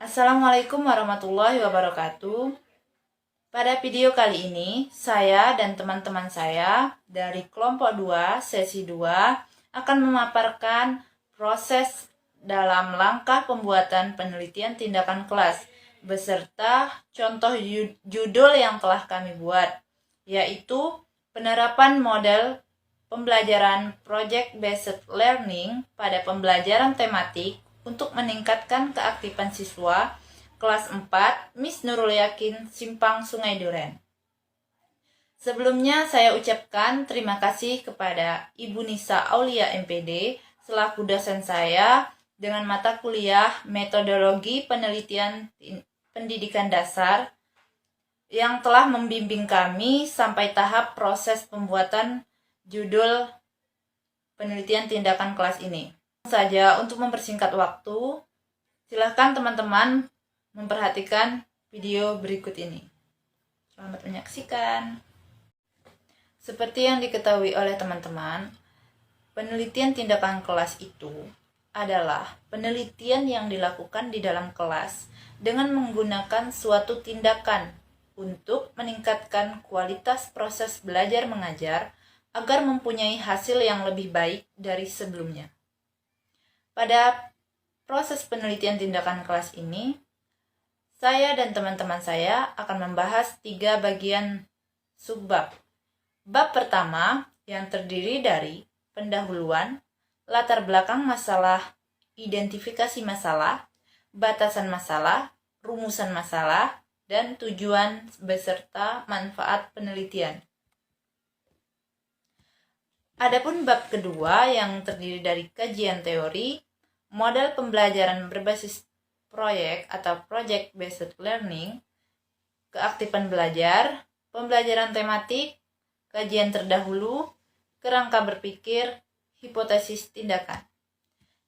Assalamualaikum warahmatullahi wabarakatuh. Pada video kali ini, saya dan teman-teman saya dari kelompok 2, sesi 2 akan memaparkan proses dalam langkah pembuatan penelitian tindakan kelas beserta contoh judul yang telah kami buat, yaitu penerapan model pembelajaran project-based learning pada pembelajaran tematik untuk meningkatkan keaktifan siswa kelas 4 Miss Nurul Yakin Simpang Sungai Duren. Sebelumnya saya ucapkan terima kasih kepada Ibu Nisa Aulia MPD selaku dosen saya dengan mata kuliah Metodologi Penelitian Pendidikan Dasar yang telah membimbing kami sampai tahap proses pembuatan judul penelitian tindakan kelas ini. Saja untuk mempersingkat waktu, silahkan teman-teman memperhatikan video berikut ini. Selamat menyaksikan. Seperti yang diketahui oleh teman-teman, penelitian tindakan kelas itu adalah penelitian yang dilakukan di dalam kelas dengan menggunakan suatu tindakan untuk meningkatkan kualitas proses belajar mengajar agar mempunyai hasil yang lebih baik dari sebelumnya. Pada proses penelitian tindakan kelas ini, saya dan teman-teman saya akan membahas 3 bagian subbab. Bab pertama yang terdiri dari pendahuluan, latar belakang masalah, identifikasi masalah, batasan masalah, rumusan masalah, dan tujuan beserta manfaat penelitian. Adapun bab kedua yang terdiri dari kajian teori, model pembelajaran berbasis proyek atau project-based learning, keaktifan belajar, pembelajaran tematik, kajian terdahulu, kerangka berpikir, hipotesis tindakan.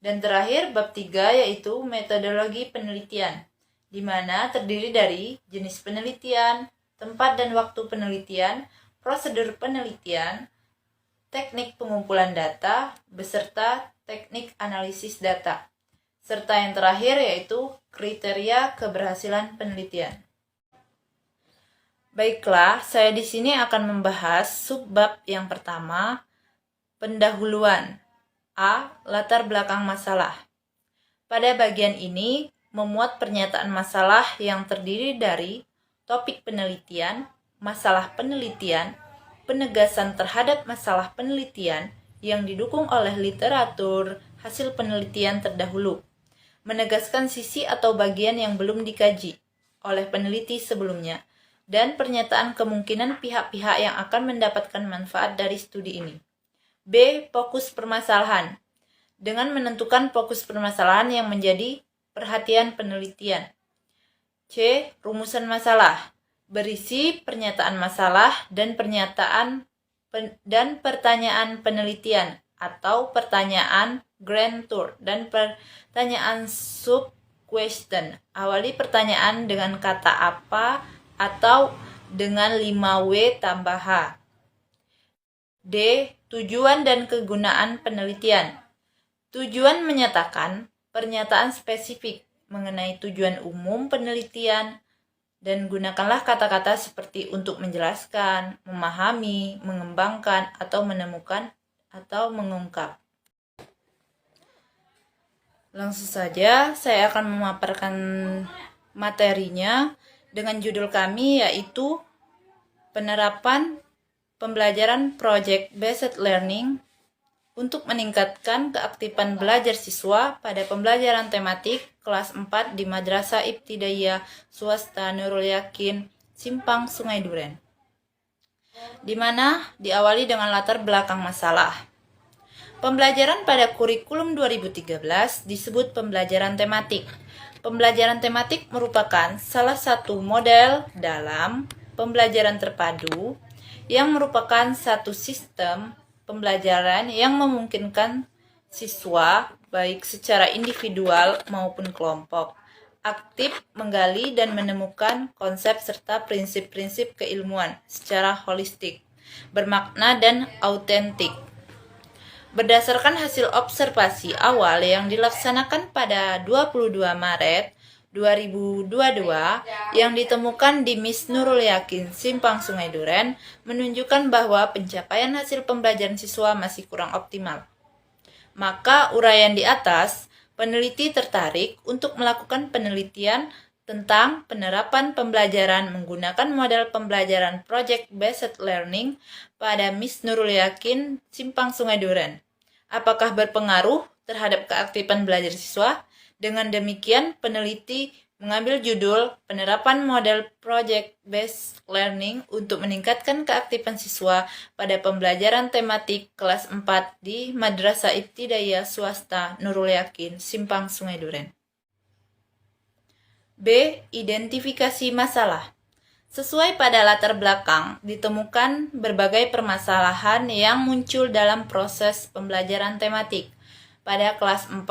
Dan terakhir bab 3 yaitu metodologi penelitian, di mana terdiri dari jenis penelitian, tempat dan waktu penelitian, prosedur penelitian, teknik pengumpulan data, beserta teknik analisis data, serta yang terakhir yaitu kriteria keberhasilan penelitian. Baiklah, saya di sini akan membahas subbab yang pertama, pendahuluan. A. Latar belakang masalah. Pada bagian ini, memuat pernyataan masalah yang terdiri dari topik penelitian, masalah penelitian, penegasan terhadap masalah penelitian yang didukung oleh literatur hasil penelitian terdahulu, menegaskan sisi atau bagian yang belum dikaji oleh peneliti sebelumnya, dan pernyataan kemungkinan pihak-pihak yang akan mendapatkan manfaat dari studi ini. B. Fokus permasalahan, dengan menentukan fokus permasalahan yang menjadi perhatian penelitian. C. Rumusan masalah, berisi pernyataan masalah dan pertanyaan penelitian atau pertanyaan grand tour dan pertanyaan sub question. Awali pertanyaan dengan kata apa atau dengan 5W tambah H. D. Tujuan dan kegunaan penelitian. Tujuan menyatakan pernyataan spesifik mengenai tujuan umum penelitian, dan gunakanlah kata-kata seperti untuk menjelaskan, memahami, mengembangkan, atau menemukan, atau mengungkap. Langsung saja, saya akan memaparkan materinya dengan judul kami yaitu penerapan pembelajaran project-based learning untuk meningkatkan keaktifan belajar siswa pada pembelajaran tematik kelas 4 di Madrasah Ibtidaiyah Swasta Nurul Yakin, Simpang Sungai Duren. Di mana diawali dengan latar belakang masalah. Pembelajaran pada kurikulum 2013 disebut pembelajaran tematik. Pembelajaran tematik merupakan salah satu model dalam pembelajaran terpadu yang merupakan satu sistem pembelajaran yang memungkinkan siswa, baik secara individual maupun kelompok, aktif menggali dan menemukan konsep serta prinsip-prinsip keilmuan secara holistik, bermakna dan autentik. Berdasarkan hasil observasi awal yang dilaksanakan pada 22 Maret 2022 yang ditemukan di Miss Nurul Yakin, Simpang Sungai Duren, menunjukkan bahwa pencapaian hasil pembelajaran siswa masih kurang optimal. Maka uraian di atas, peneliti tertarik untuk melakukan penelitian tentang penerapan pembelajaran menggunakan model pembelajaran Project-Based Learning pada Miss Nurul Yakin, Simpang Sungai Duren. Apakah berpengaruh terhadap keaktifan belajar siswa? Dengan demikian, peneliti mengambil judul Penerapan Model Project-Based Learning untuk meningkatkan keaktifan siswa pada pembelajaran tematik kelas 4 di Madrasah Ibtidaiyah Swasta Nurul Yakin, Simpang Sungai Duren. B. Identifikasi masalah. Sesuai pada latar belakang, ditemukan berbagai permasalahan yang muncul dalam proses pembelajaran tematik. Pada kelas 4,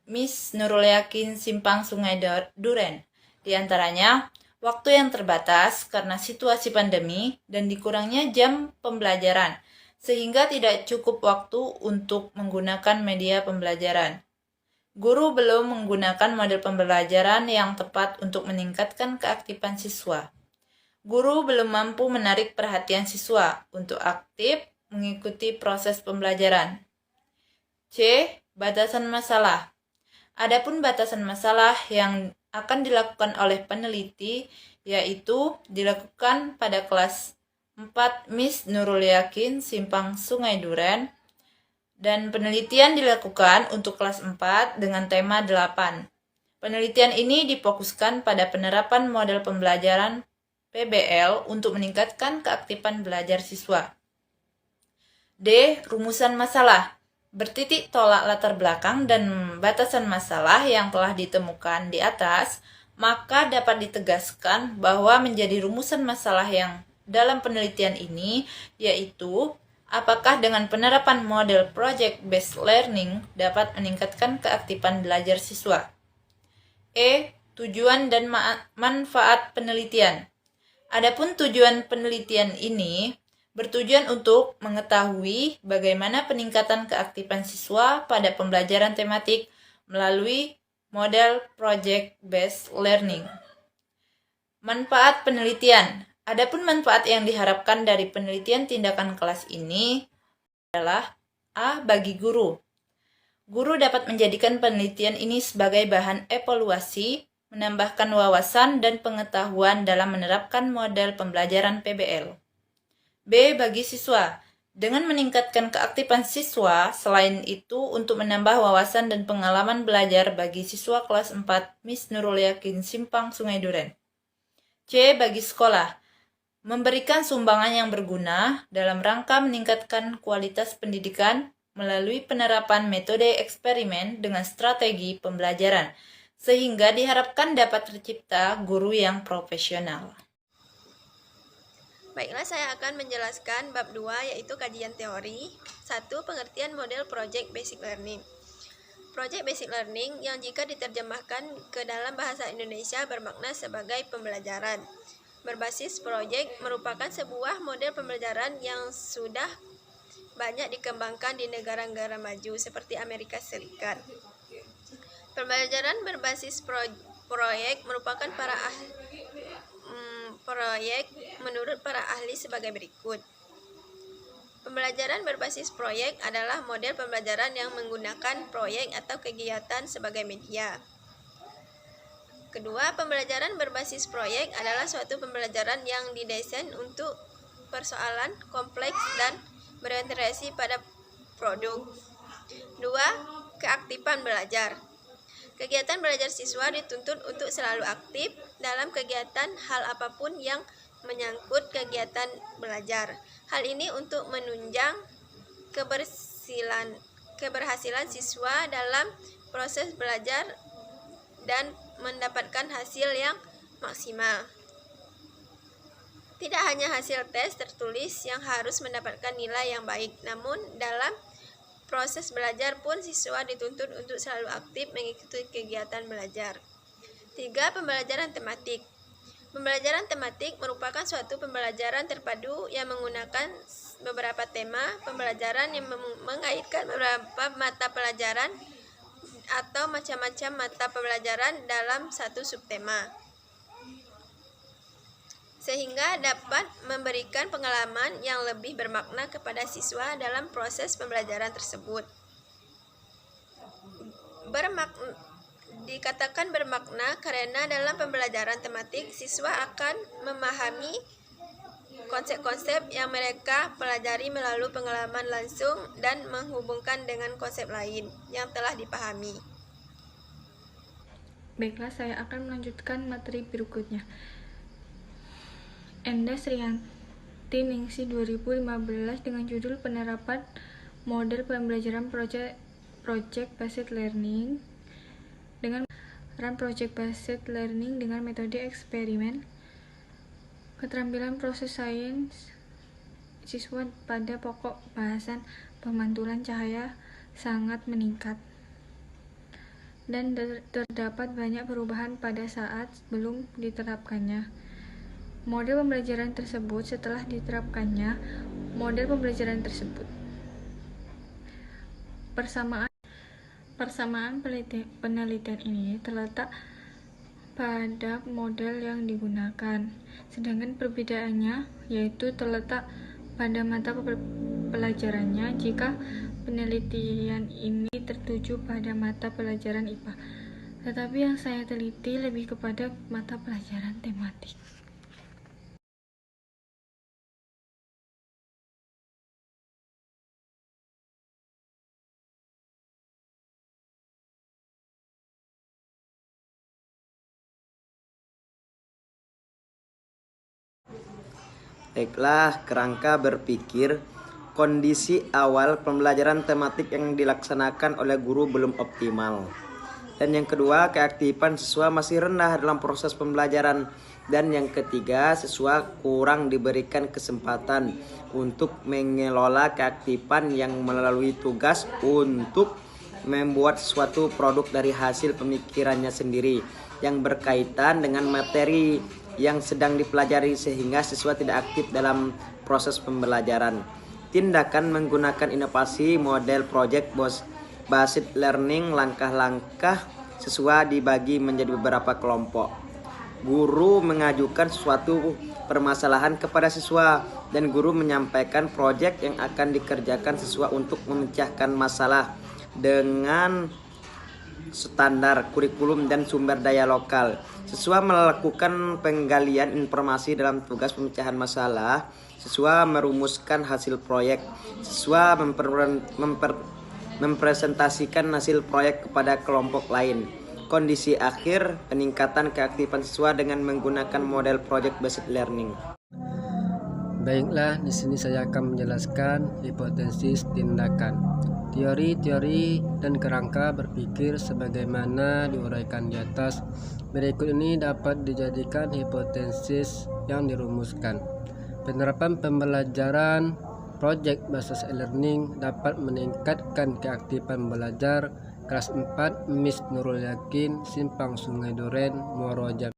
Miss Nurul Yakin, Simpang Sungai Duren. Di antaranya, waktu yang terbatas karena situasi pandemi dan dikurangnya jam pembelajaran, sehingga tidak cukup waktu untuk menggunakan media pembelajaran. Guru belum menggunakan model pembelajaran yang tepat untuk meningkatkan keaktifan siswa. Guru belum mampu menarik perhatian siswa untuk aktif mengikuti proses pembelajaran. C. Batasan masalah. Adapun batasan masalah yang akan dilakukan oleh peneliti yaitu dilakukan pada kelas 4 Miss Nurul Yakin, Simpang Sungai Duren, dan penelitian dilakukan untuk kelas 4 dengan tema 8. Penelitian ini difokuskan pada penerapan model pembelajaran PBL untuk meningkatkan keaktifan belajar siswa. D. Rumusan masalah. Bertitik tolak latar belakang dan batasan masalah yang telah ditemukan di atas, maka dapat ditegaskan bahwa menjadi rumusan masalah yang dalam penelitian ini yaitu apakah dengan penerapan model project-based learning dapat meningkatkan keaktifan belajar siswa? E. Tujuan dan manfaat penelitian. Adapun tujuan penelitian ini bertujuan untuk mengetahui bagaimana peningkatan keaktifan siswa pada pembelajaran tematik melalui model project-based learning. Manfaat penelitian. Adapun manfaat yang diharapkan dari penelitian tindakan kelas ini adalah A. Bagi guru. Guru dapat menjadikan penelitian ini sebagai bahan evaluasi, menambahkan wawasan dan pengetahuan dalam menerapkan model pembelajaran PBL. B. Bagi siswa. Dengan meningkatkan keaktifan siswa, selain itu untuk menambah wawasan dan pengalaman belajar bagi siswa kelas 4 Miss Nurul Yakin, Simpang Sungai Duren. C. Bagi sekolah. Memberikan sumbangan yang berguna dalam rangka meningkatkan kualitas pendidikan melalui penerapan metode eksperimen dengan strategi pembelajaran, sehingga diharapkan dapat tercipta guru yang profesional. Baiklah, saya akan menjelaskan bab 2 yaitu kajian teori. 1. Pengertian model Project Basic Learning. Project Basic Learning yang jika diterjemahkan ke dalam bahasa Indonesia bermakna sebagai pembelajaran berbasis proyek merupakan sebuah model pembelajaran yang sudah banyak dikembangkan di negara-negara maju seperti Amerika Serikat. Pembelajaran berbasis proyek merupakan proyek menurut para ahli sebagai berikut. Pembelajaran berbasis proyek adalah model pembelajaran yang menggunakan proyek atau kegiatan sebagai media. Kedua, pembelajaran berbasis proyek adalah suatu pembelajaran yang didesain untuk persoalan kompleks dan berorientasi pada produk. Dua, keaktifan belajar. Kegiatan belajar siswa dituntut untuk selalu aktif dalam kegiatan hal apapun yang menyangkut kegiatan belajar. Hal ini untuk menunjang keberhasilan siswa dalam proses belajar dan mendapatkan hasil yang maksimal. Tidak hanya hasil tes tertulis yang harus mendapatkan nilai yang baik, namun dalam proses belajar pun siswa dituntut untuk selalu aktif mengikuti kegiatan belajar. 3. Pembelajaran tematik. Pembelajaran tematik merupakan suatu pembelajaran terpadu yang menggunakan beberapa tema pembelajaran yang mengaitkan beberapa mata pelajaran atau macam-macam mata pembelajaran dalam satu subtema, sehingga dapat memberikan pengalaman yang lebih bermakna kepada siswa dalam proses pembelajaran tersebut. Dikatakan bermakna karena dalam pembelajaran tematik, siswa akan memahami konsep-konsep yang mereka pelajari melalui pengalaman langsung dan menghubungkan dengan konsep lain yang telah dipahami. Baiklah, saya akan melanjutkan materi berikutnya. Endah Sriyanti Ningsih 2015 dengan judul Penerapan Model Pembelajaran Project Based Learning dengan Project Based Learning dengan metode eksperimen. Keterampilan proses sains siswa pada pokok bahasan pemantulan cahaya sangat meningkat, dan terdapat banyak perubahan pada saat sebelum diterapkannya model pembelajaran tersebut. Setelah diterapkannya model pembelajaran tersebut, persamaan penelitian ini terletak pada model yang digunakan, sedangkan perbedaannya yaitu terletak pada mata pelajarannya. Jika penelitian ini tertuju pada mata pelajaran IPA, tetapi yang saya teliti lebih kepada mata pelajaran tematik. Baiklah, kerangka berpikir. Kondisi awal pembelajaran tematik yang dilaksanakan oleh guru belum optimal. Dan yang kedua, keaktifan siswa masih rendah dalam proses pembelajaran. Dan yang ketiga, siswa kurang diberikan kesempatan untuk mengelola keaktifan yang melalui tugas untuk membuat suatu produk dari hasil pemikirannya sendiri yang berkaitan dengan materi yang sedang dipelajari, sehingga siswa tidak aktif dalam proses pembelajaran. Tindakan menggunakan inovasi model project based learning. Langkah-langkah siswa dibagi menjadi beberapa kelompok. Guru mengajukan suatu permasalahan kepada siswa dan guru menyampaikan proyek yang akan dikerjakan siswa untuk memecahkan masalah dengan standar kurikulum dan sumber daya lokal. Siswa melakukan penggalian informasi dalam tugas pemecahan masalah. Siswa merumuskan hasil proyek. Siswa mempresentasikan hasil proyek kepada kelompok lain. Kondisi akhir, peningkatan keaktifan siswa dengan menggunakan model project based learning. Baiklah, di sini saya akan menjelaskan hipotesis tindakan. Teori-teori dan kerangka berpikir sebagaimana diuraikan di atas. Berikut ini dapat dijadikan hipotesis yang dirumuskan. Penerapan pembelajaran project based learning dapat meningkatkan keaktifan belajar. Kelas 4 Miss Nurul Yakin, Simpang Sungai Duren, Muaro Jambi.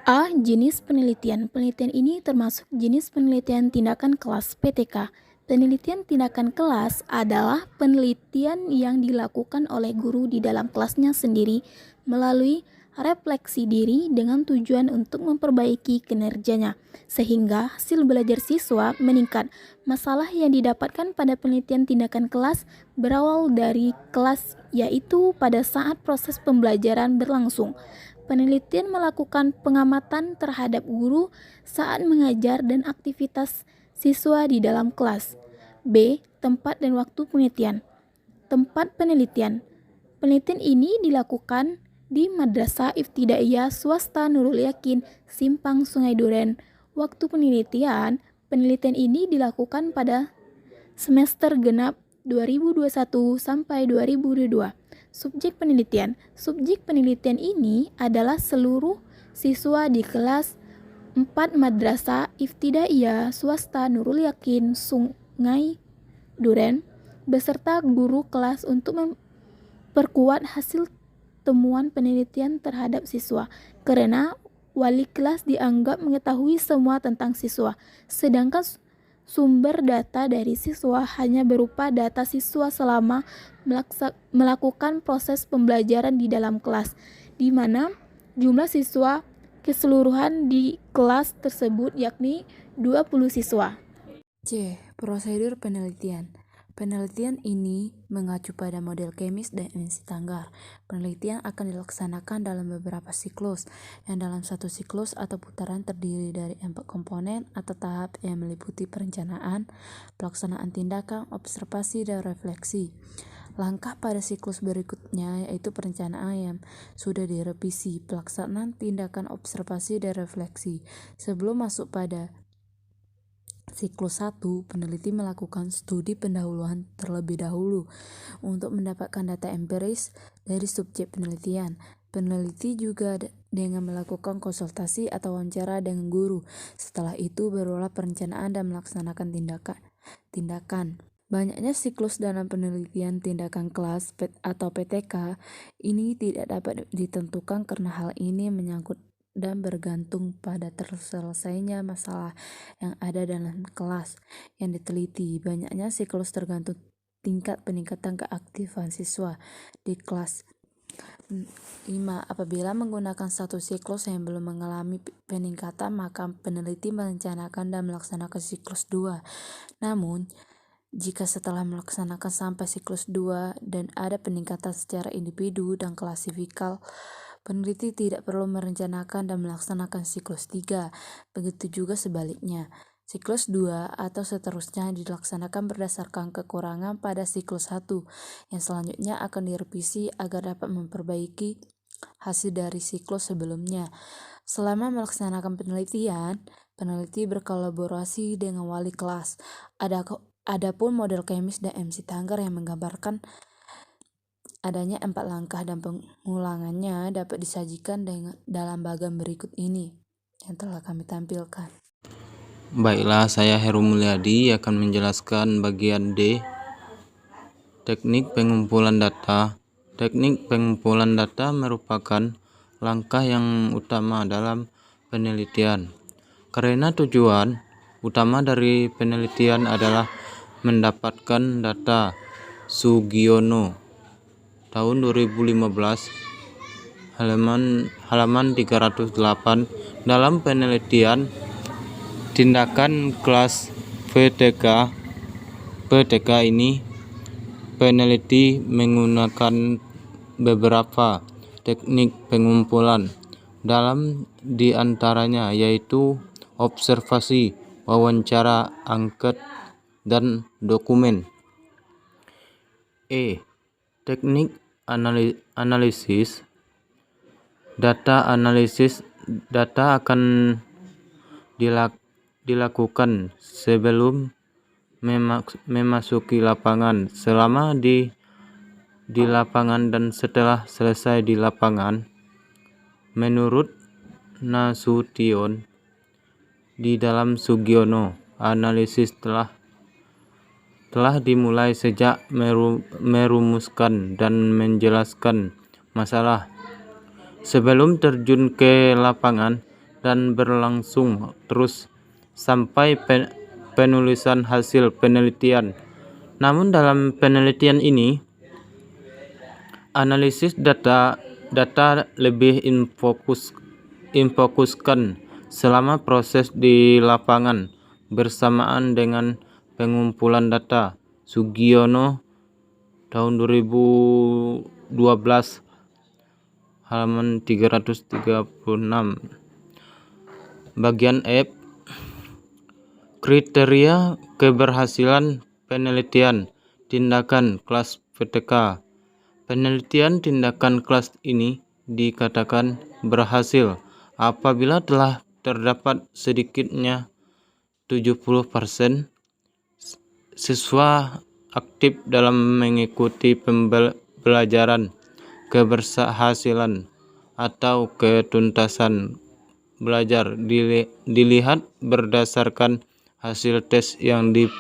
A. Jenis penelitian. Penelitian ini termasuk jenis penelitian tindakan kelas PTK. Penelitian tindakan kelas adalah penelitian yang dilakukan oleh guru di dalam kelasnya sendiri melalui refleksi diri dengan tujuan untuk memperbaiki kinerjanya, sehingga hasil belajar siswa meningkat. Masalah yang didapatkan pada penelitian tindakan kelas berawal dari kelas, yaitu pada saat proses pembelajaran berlangsung. Penelitian melakukan pengamatan terhadap guru saat mengajar dan aktivitas siswa di dalam kelas. B. Tempat dan waktu penelitian. Tempat penelitian. Penelitian ini dilakukan di Madrasah Ibtidaiyah Swasta Nurul Yakin, Simpang Sungai Duren. Waktu penelitian ini dilakukan pada semester genap 2021 sampai 2022. Subjek penelitian ini adalah seluruh siswa di kelas 4 Madrasah Ibtidaiyah Swasta Nurul Yakin Sungai Duren beserta guru kelas untuk memperkuat hasil temuan penelitian terhadap siswa, karena wali kelas dianggap mengetahui semua tentang siswa, sedangkan sumber data dari siswa hanya berupa data siswa selama melakukan proses pembelajaran di dalam kelas, di mana jumlah siswa keseluruhan di kelas tersebut yakni 20 siswa. C. Prosedur penelitian. Penelitian ini mengacu pada model Kemis dan MC Tanggar. Penelitian akan dilaksanakan dalam beberapa siklus, yang dalam satu siklus atau putaran terdiri dari 4 komponen atau tahap yang meliputi perencanaan, pelaksanaan tindakan, observasi, dan refleksi. Langkah pada siklus berikutnya yaitu perencanaan yang sudah direvisi, pelaksanaan tindakan, observasi, dan refleksi. Sebelum masuk pada siklus 1, peneliti melakukan studi pendahuluan terlebih dahulu untuk mendapatkan data empiris dari subjek penelitian. Peneliti juga dengan melakukan konsultasi atau wawancara dengan guru. Setelah itu barulah perencanaan dan melaksanakan tindakan. Banyaknya siklus dalam penelitian tindakan kelas atau PTK ini tidak dapat ditentukan karena hal ini menyangkut dan bergantung pada terselesainya masalah yang ada dalam kelas yang diteliti. Banyaknya siklus tergantung tingkat peningkatan keaktifan siswa di kelas. 5. Apabila menggunakan satu siklus yang belum mengalami peningkatan, maka peneliti merencanakan dan melaksanakan siklus 2. Namun, jika setelah melaksanakan sampai siklus 2 dan ada peningkatan secara individu dan klasifikal, peneliti tidak perlu merencanakan dan melaksanakan siklus 3. Begitu juga sebaliknya. Siklus 2 atau seterusnya dilaksanakan berdasarkan kekurangan pada siklus 1, yang selanjutnya akan direvisi agar dapat memperbaiki hasil dari siklus sebelumnya. Selama melaksanakan penelitian, peneliti berkolaborasi dengan wali kelas. Adapun model Kemis dan MC Tanggar yang menggambarkan adanya 4 langkah dan pengulangannya dapat disajikan dalam bagian berikut ini yang telah kami tampilkan. Baiklah, saya Heru Mulyadi akan menjelaskan bagian D, teknik pengumpulan data. Teknik pengumpulan data merupakan langkah yang utama dalam penelitian, karena tujuan utama dari penelitian adalah mendapatkan data. Sugiono, tahun 2015, halaman 308. Dalam penelitian tindakan kelas PTK ini, peneliti menggunakan beberapa teknik pengumpulan. Dalam diantaranya yaitu observasi, wawancara, angket, dan dokumen. E. Teknik analisis data. Analisis data akan dilakukan sebelum memasuki lapangan, selama di lapangan, dan setelah selesai di lapangan. Menurut Nasution di dalam Sugiono, analisis telah dimulai sejak merumuskan dan menjelaskan masalah sebelum terjun ke lapangan, dan berlangsung terus sampai penulisan hasil penelitian. Namun dalam penelitian ini, analisis data lebih infokuskan selama proses di lapangan bersamaan dengan pengumpulan data. Sugiono, tahun 2012, halaman 336. Bagian F, kriteria keberhasilan penelitian tindakan kelas PTK. Penelitian tindakan kelas ini dikatakan berhasil apabila telah terdapat sedikitnya 70% siswa aktif dalam mengikuti pembelajaran. Keberhasilan atau ketuntasan belajar dilihat berdasarkan hasil tes yang diperoleh.